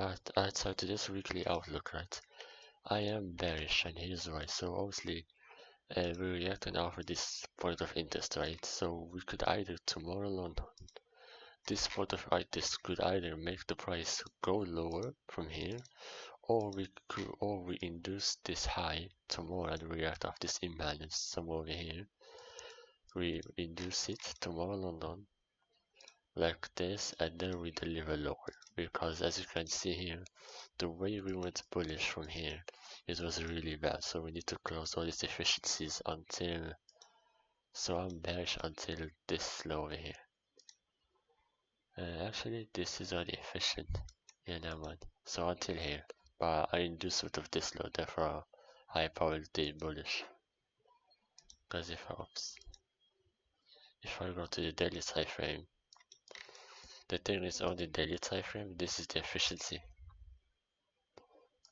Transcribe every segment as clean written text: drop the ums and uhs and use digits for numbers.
Alright, so to this weekly outlook, right? I am bearish, and here's why. So obviously, we react and offer this point of interest, right? So we could either tomorrow on this point of interest could either make the price go lower from here, or we induce this high tomorrow and react off this imbalance somewhere over here. We induce it tomorrow London like this, and then we deliver lower, because as you can see here, the way we went bullish from here, it was really bad. So we need to close all these efficiencies until, so I'm bearish until this low over here. Actually this is already efficient, yeah, never mind. So until here, but I induce sort of this low, therefore I probably bullish. Because if I go to the daily time frame, the thing is on the daily time frame, this is the efficiency.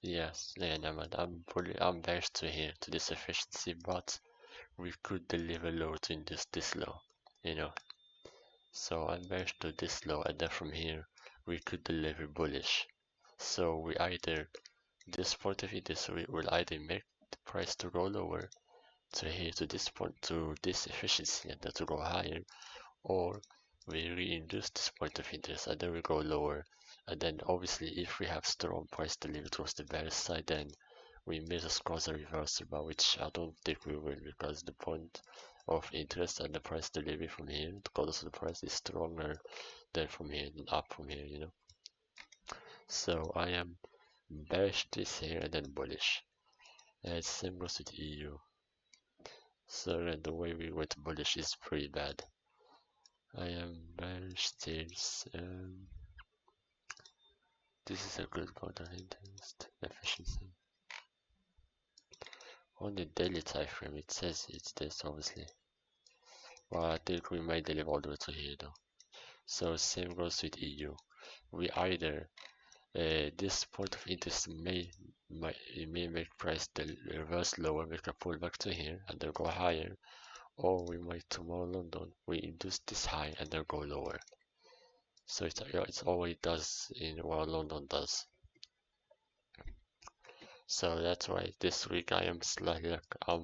Yes, yeah, never mind. I'm bearish to here to this efficiency, but we could deliver low to induce this low, you know. So I'm bearish to this low, and then from here we could deliver bullish. So we either, this point of view, this we will either make the price to go lower to here to this point, to this efficiency, and then to go higher, or we reinduce this point of interest and then we go lower. And then obviously if we have strong price delivery towards the bearish side, then we may just cause a reversal, but which I don't think we will, because the point of interest and the price delivery from here to close the price is stronger than from here and up from here, you know. So I am bearish this here and then bullish. And same goes with EU. So then the way we went bullish is pretty bad. I am bearish this. This is a good point of interest efficiency. On the daily time frame, it says it's this obviously. Well, I think we might deliver all the way to here though. So same goes with EU. We either this point of interest may make price reverse lower, make a pullback to here and then go higher, or we might tomorrow London we induce this high and then go lower. So it's always does in what London does. So that's why this week I am slightly like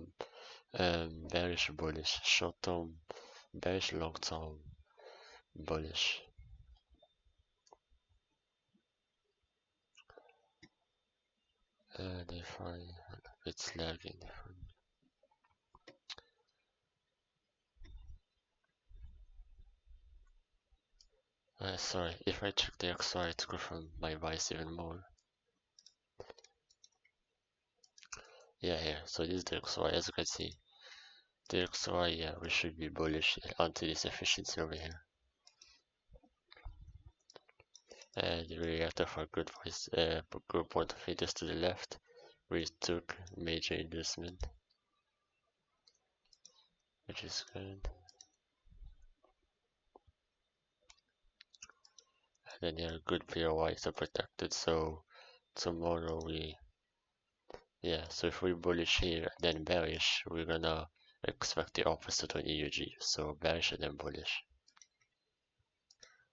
bearish bullish, short term bearish, long term bullish. And if it's lagging. Sorry, if I check the XY to confirm my bias even more. Yeah, here. So this is the XY, as you can see. The XY, yeah, we should be bullish until this efficiency over here. And we have to have a good voice, good point of interest to the left. We took major inducement, which is good. And then yeah, good POIs are protected. So tomorrow so if we bullish here and then bearish, we're gonna expect the opposite on EUG. So bearish and then bullish.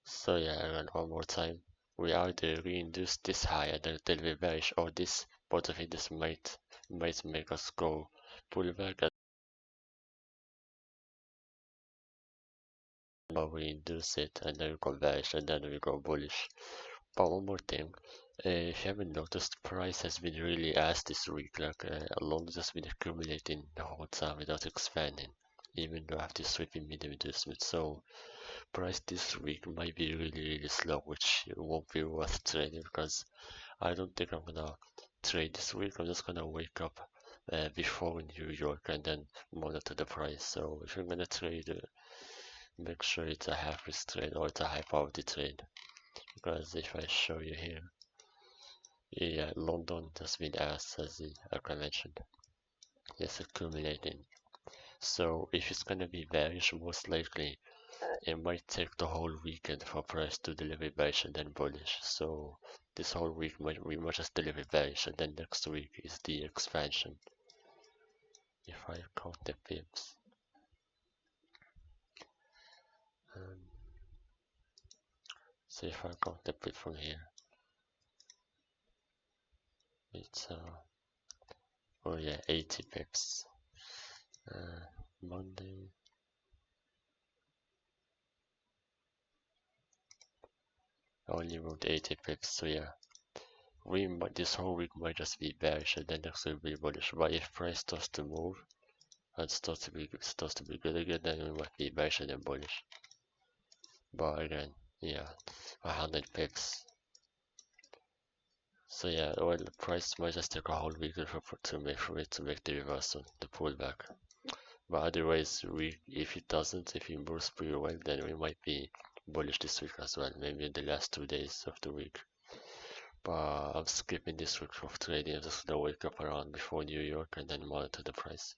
So yeah, and one more time. We either reinduce this high and then a little bit bearish, or this point of view, this might make us go pull back, and we induce it and then we go bearish and then we go bullish. But one more thing, if you haven't noticed, price has been really ass this week. Like long has been accumulating the whole time without expanding, even though I have this sweeping medium inducement. So price this week might be really slow, which won't be worth trading, because I don't think I'm gonna trade this week. I'm just gonna wake up before New York and then monitor the price. So if you're gonna trade, make sure it's a half risk trade or it's a high probability trade, because if I show you here, yeah, London has been asked, as I mentioned, it's accumulating. So if it's gonna be bearish, most likely it might take the whole weekend for price to deliver bearish and then bullish. So this whole week we might just deliver bearish, and then next week is the expansion. If I count the pips, so if I count the pip from here, It's oh yeah, 80 pips. Monday. I only moved 80 pips, so yeah. This whole week might just be bearish and then next week will be bullish. But if price starts to move and starts to be good again, then we might be bearish and then bullish. But again, yeah, 100 pips. So yeah, well, the price might just take a whole week to make the reversal, the pullback. But otherwise, if it doesn't, if it moves pretty well, then we might be bullish this week as well. Maybe in the last 2 days of the week. But I'm skipping this week of trading. I'm just gonna wake up around before New York and then monitor the price.